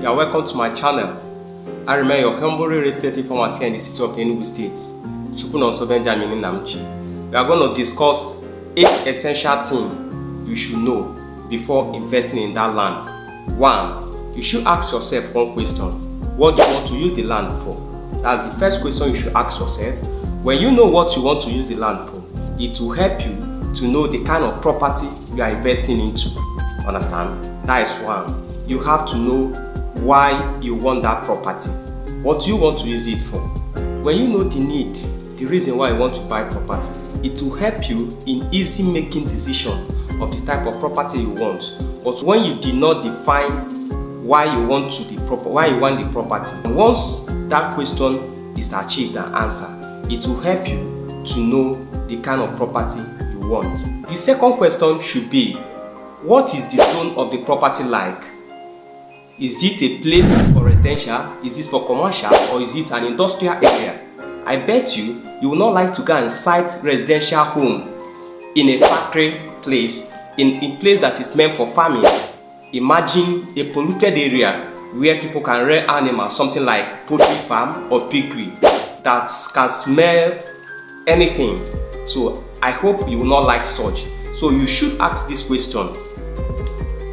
You are welcome to my channel. I remain your humble real estate informant here in the city of Enugu State, Chukwunonso Benjamin Namchi. We are going to discuss 8 essential things you should know before investing in that land. 1. You should ask yourself one question. What do you want to use the land for? That's the first question you should ask yourself. When you know what you want to use the land for, it will help you to know the kind of property you are investing into. Understand? That is 1. You have to know why you want that property. What you want to use it for. When you know the need, the reason why you want to buy property, it will help you in easy making decision of the type of property you want. But when you did not define why you want the property, once that question is achieved and answered, it will help you to know the kind of property you want. The second question should be, what is the zone of the property like? Is it a place for residential? Is it for commercial? Or is it an industrial area? I bet you will not like to go and site residential home in a factory place, in place that is meant for farming. Imagine a polluted area where people can rear animals, something like poultry farm or piggery that can smell anything. So I hope you will not like such. So you should ask this question: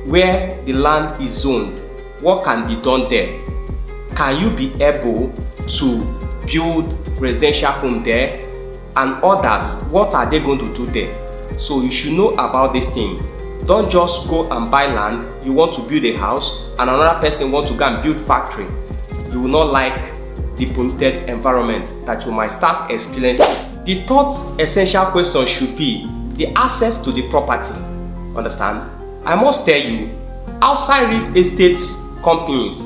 where the land is zoned, what can be done there? Can you be able to build residential home there? And others, what are they going to do there? So you should know about this thing. Don't just go and buy land. You want to build a house and another person wants to go and build factory. You will not like the polluted environment that you might start experiencing. The third essential question should be the access to the property. Understand? I must tell you, outside real estate companies,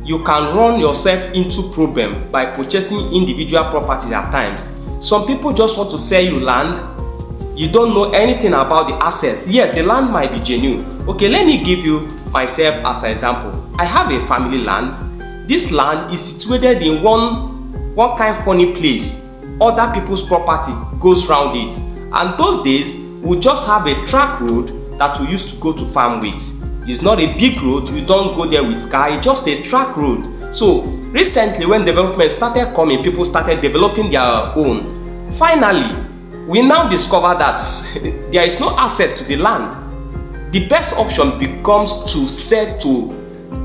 you can run yourself into problem by purchasing individual properties at times. Some people just want to sell you land. You don't know anything about the assets. Yes, the land might be genuine. Okay, let me give you myself as an example. I have a family land. This land is situated in one kind of funny place. Other people's property goes round it. And those days, we just have a track road that we used to go to farm with. It's not a big road. You don't go there with car. It's just a track road. So recently, when development started coming, people started developing their own. Finally, we now discover that there is no access to the land. The best option becomes to sell to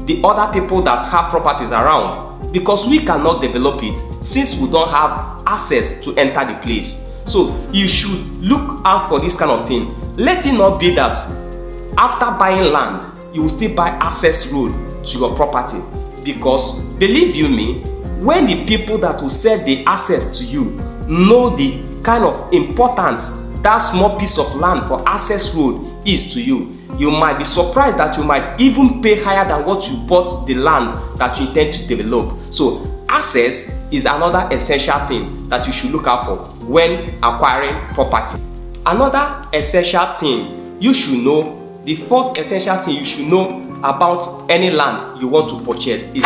the other people that have properties around, because we cannot develop it since we don't have access to enter the place. So you should look out for this kind of thing. Let it not be that after buying land, you will still buy access road to your property, because believe you me, when the people that will sell the access to you know the kind of importance that small piece of land for access road is to you, you might be surprised that you might even pay higher than what you bought the land that you intend to develop. So access is another essential thing that you should look out for when acquiring property. Another essential thing you should know, the fourth essential thing you should know about any land you want to purchase is,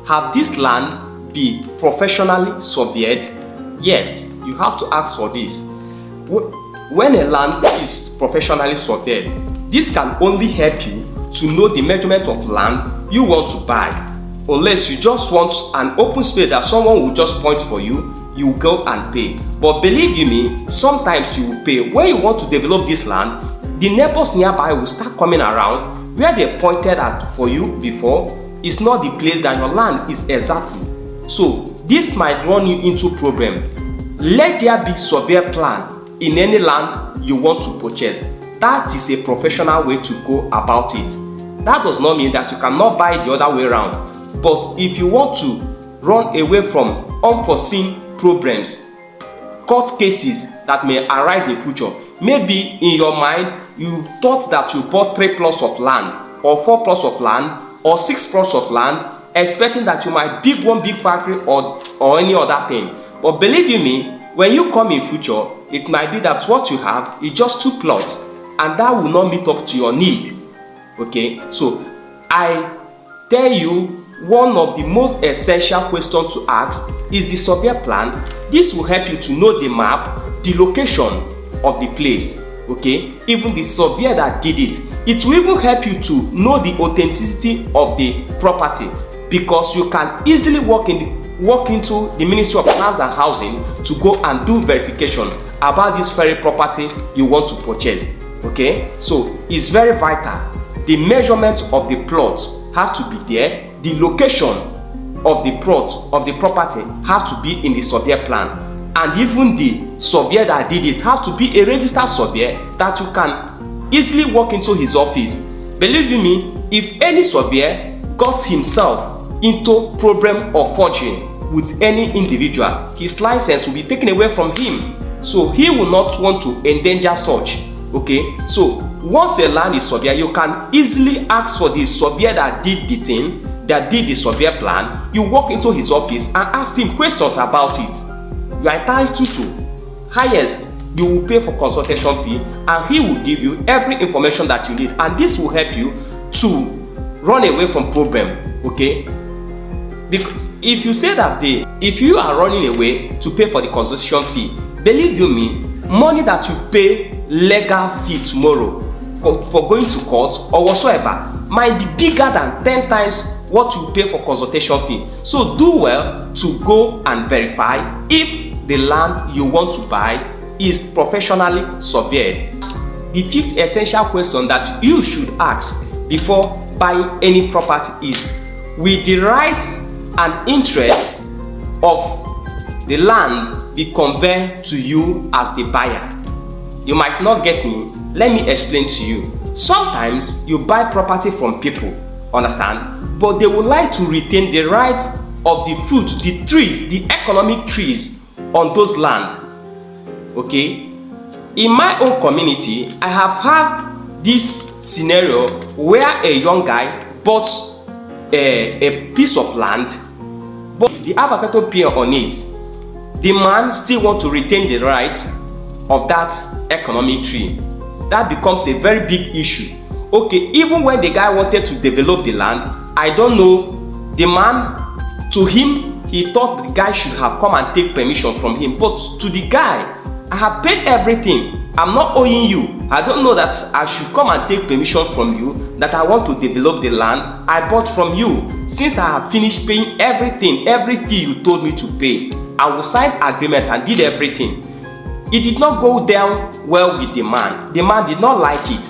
have this land be professionally surveyed? Yes, you have to ask for this. When a land is professionally surveyed, this can only help you to know the measurement of land you want to buy. Unless you just want an open space that someone will just point for you, you go and pay. But believe you me, sometimes you will pay. When you want to develop this land, the neighbors nearby will start coming around. Where they pointed at for you before is not the place that your land is exactly. So this might run you into problem. Let there be survey plan in any land you want to purchase. That is a professional way to go about it. That does not mean that you cannot buy the other way around. But if you want to run away from unforeseen problems, court cases that may arise in future, maybe in your mind you thought that you bought 3 plots of land or 4 plots of land or 6 plots of land, expecting that you might build one big factory or any other thing. But believe you me, when you come in future, it might be that what you have is just 2 plots and that will not meet up to your need. Okay, so I tell you, one of the most essential questions to ask is the survey plan. This will help you to know the map, the location of the place. okay, even the surveyor that did it. It will even help you to know the authenticity of the property, because you can easily walk into the Ministry of Lands and Housing to go and do verification about this very property you want to purchase. Okay, so it's very vital. The measurement of the plot have to be there. The location of the plot of the property have to be in the surveyor plan, and even the surveyor that did it have to be a registered surveyor that you can easily walk into his office. Believe me, if any surveyor got himself into problem of forging with any individual, his license will be taken away from him. So he will not want to endanger such. Okay, so once a land is surveyed, you can easily ask for the surveyor that did the thing, that did the surveyor plan. You walk into his office and ask him questions about it. You are entitled to highest. You will pay for consultation fee, and he will give you every information that you need, and this will help you to run away from problem. Okay, because if you say that if you are running away to pay for the consultation fee, believe you me, money that you pay legal fee tomorrow for going to court or whatsoever might be bigger than 10 times what you pay for consultation fee. So do well to go and verify if the land you want to buy is professionally surveyed. The fifth essential question that you should ask before buying any property is, will the rights and interest of the land be conveyed to you as the buyer? You might not get me. Let me explain to you. Sometimes you buy property from people, understand, but they would like to retain the rights of the fruit, the trees, the economic trees on those land. Okay, in my own community, I have had this scenario where a young guy bought a piece of land, but the avocado peer on it. The man still want to retain the right of that economic tree. That becomes a very big issue. Okay, even when the guy wanted to develop the land, I don't know, the man, to him, he thought the guy should have come and take permission from him. But to the guy, I have paid everything. I'm not owing you. I don't know that I should come and take permission from you that I want to develop the land I bought from you. Since I have finished paying everything, every fee you told me to pay, I will sign agreement and did everything. It did not go down well with the man. The man did not like it.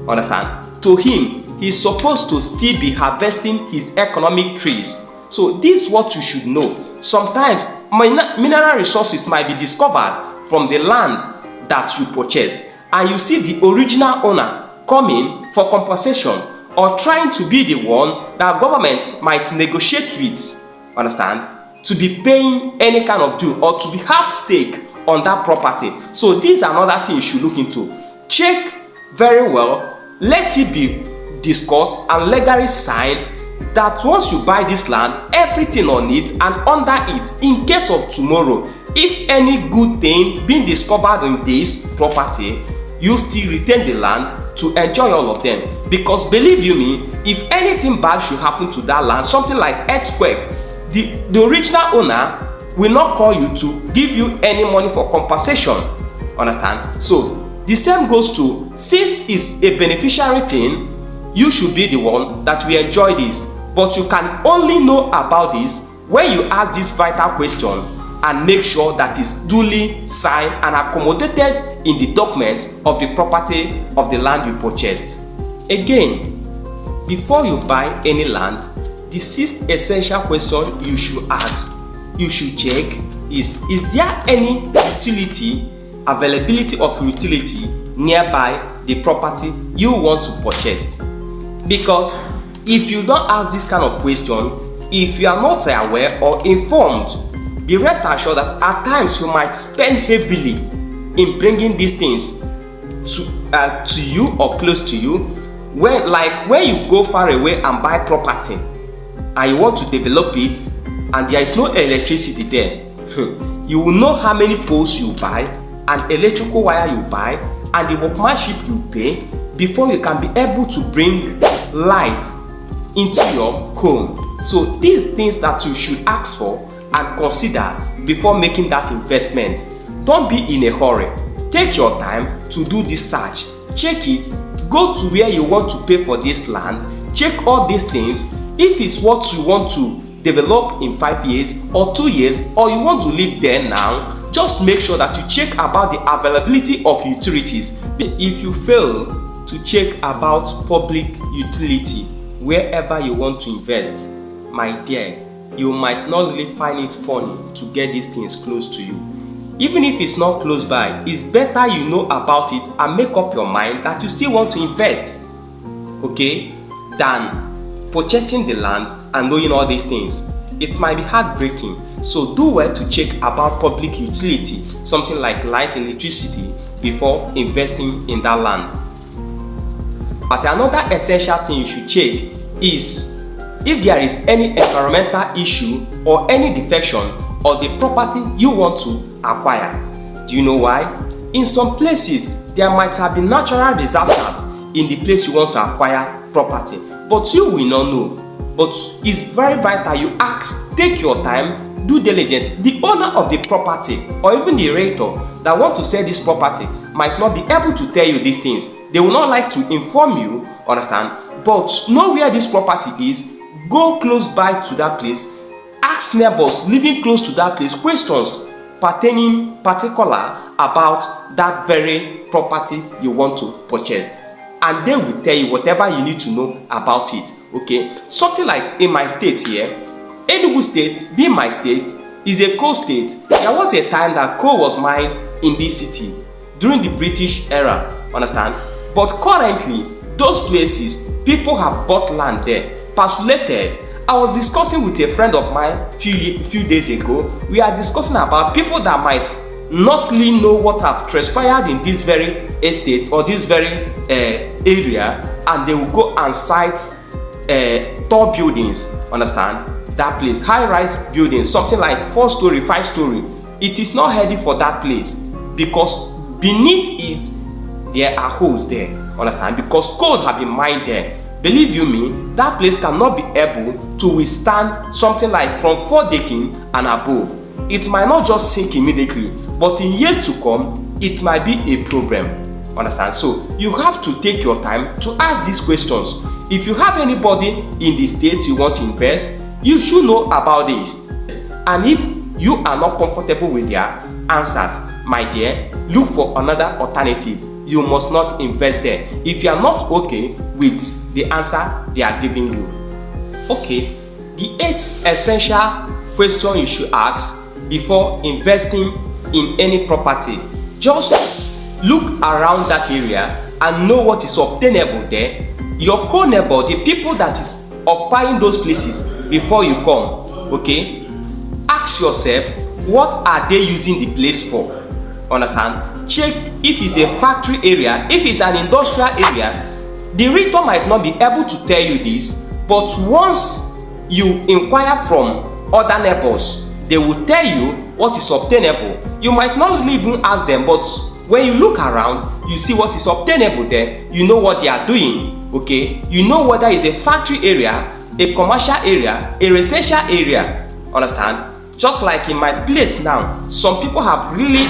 Understand? To him, he's supposed to still be harvesting his economic trees. So this is what you should know. Sometimes mineral resources might be discovered from the land that you purchased, and you see the original owner coming for compensation or trying to be the one that government might negotiate with, understand, to be paying any kind of due or to be half stake on that property. So this is another thing you should look into. Check very well, let it be discussed and legally signed that once you buy this land, everything on it and under it, in case of tomorrow, if any good thing being discovered in this property, you still retain the land to enjoy all of them. Because believe you me, if anything bad should happen to that land, something like earthquake, the original owner will not call you to give you any money for compensation. Understand? So the same goes to, since it's a beneficiary thing, you should be the one that will enjoy this. But you can only know about this when you ask this vital question and make sure that it's duly signed and accommodated in the documents of the property of the land you purchased. Again, before you buy any land, the sixth essential question you should ask, you should check is there any utility, availability of utility nearby the property you want to purchase? Because if you don't ask this kind of question, if you are not aware or informed, be rest assured that at times you might spend heavily in bringing these things to you or close to you. When you go far away and buy property and you want to develop it and there is no electricity there, you will know how many poles you buy and electrical wire you buy and the workmanship you pay before you can be able to bring light into your home. So these things that you should ask for and consider before making that investment. Don't be in a hurry. take your time to do this search. Check it, go to where you want to pay for this land, check all these things. If it's what you want to develop in 5 years or 2 years, or you want to live there now, just make sure that you check about the availability of utilities. If you fail to check about public utility wherever you want to invest, my dear, you might not really find it funny to get these things close to you. Even if it's not close by, it's better you know about it and make up your mind that you still want to invest, okay, than purchasing the land and knowing all these things. It might be heartbreaking. So do well to check about public utility, something like light, electricity, before investing in that land. But another essential thing you should check is if there is any environmental issue or any defection of the property you want to acquire. Do you know why? In some places, there might have been natural disasters in the place you want to acquire property, but you will not know. But it's very vital you ask, take your time, do diligence. The owner of the property or even the realtor that want to sell this property might not be able to tell you these things. They will not like to inform you, understand? But know where this property is, go close by to that place, ask neighbors living close to that place questions pertaining particular about that very property you want to purchase, and they will tell you whatever you need to know about it. Okay, something like in my state here, Enugu State, being my state, is a coal state. There was a time that coal was mined in this city during the British era, understand? But currently, those places, people have bought land there, parcelated. I was discussing with a friend of mine few days ago. We are discussing about people that might not really know what have transpired in this very estate or this very area, and they will go and site tall buildings, understand? That place, high-rise buildings, something like 4-story, 5-story. It is not healthy for that place because beneath it there are holes there, understand? Because coal have been mined there. Believe you me, that place cannot be able to withstand something like from 4 decking and above. It might not just sink immediately, but in years to come, it might be a problem. Understand? So you have to take your time to ask these questions. If you have anybody in the state you want to invest, you should know about this. And if you are not comfortable with their answers, my dear, look for another alternative. You must not invest there if you are not okay with the answer they are giving you. Okay, the 8th essential question you should ask before investing in any property: just look around that area and know what is obtainable there. Your co-neighbor, the people that is occupying those places before you come, okay? Ask yourself, what are they using the place for? Understand? Check if it's a factory area, if it's an industrial area. The realtor might not be able to tell you this, but once you inquire from other neighbors, they will tell you what is obtainable. You might not really even ask them, but when you look around, you see what is obtainable there. You know what they are doing, okay? You know whether it's a factory area, a commercial area, a residential area. Understand? Just like in my place now, some people have really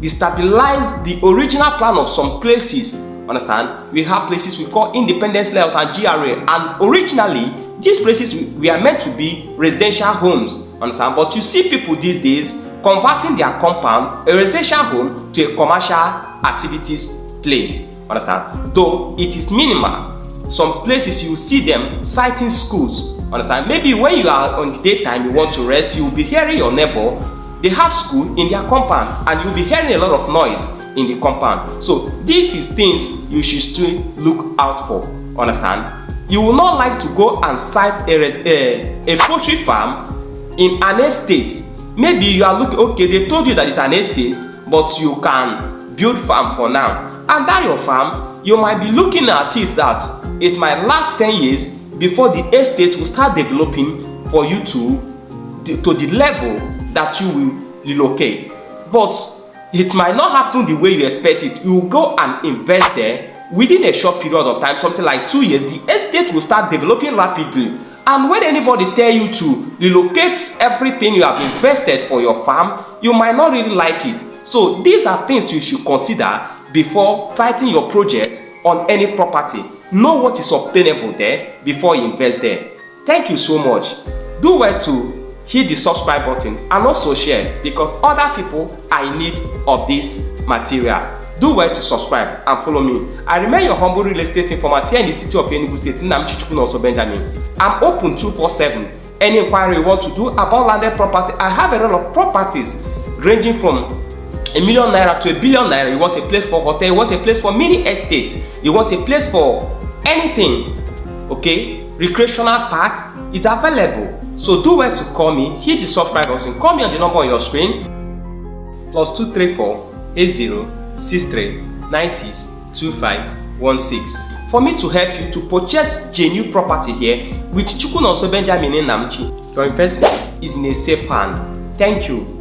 destabilized the original plan of some places. Understand? We have places we call independence layouts and GRA, and originally these places we are meant to be residential homes. Understand? But you see people these days converting their compound, a residential home, to a commercial activities place. Understand? Though it is minimal. Some places you see them citing schools. Understand? Maybe when you are on the daytime, you want to rest, you will be hearing your neighbor. They have school in their compound, and you'll be hearing a lot of noise in the compound. So this is things you should still look out for. Understand? You will not like to go and site a poultry farm in an estate. Maybe you are looking, okay, they told you that it's an estate, but you can build farm for now. And that your farm, you might be looking at it that it might last 10 years before the estate will start developing for you to the level that you will relocate. But it might not happen the way you expect it. You will go and invest there within a short period of time, something like 2 years. The estate will start developing rapidly, And when anybody tell you to relocate everything you have invested for your farm, you might not really like it. So these are things you should consider before starting your project on any property. Know what is obtainable there before you invest there. Thank you so much. Do well to hit the subscribe button and also share, because other people are in need of this material. Do well to subscribe and follow me. I remain your humble real estate informant here in the city of Enugu State. Chukwunonso Benjamin. I'm open 247. Any inquiry you want to do about landed property, I have a lot of properties ranging from ₦1 million to ₦1 billion. You want a place for hotel, you want a place for mini estate, you want a place for anything, okay? Recreational park, it's available. So do well to call me, hit the subscribe button, call me on the number on your screen, +234 80 63 96 2516, for me to help you to purchase genuine property here with Chukwunonso Benjamin in Namchi. Your investment is in a safe hand. Thank you.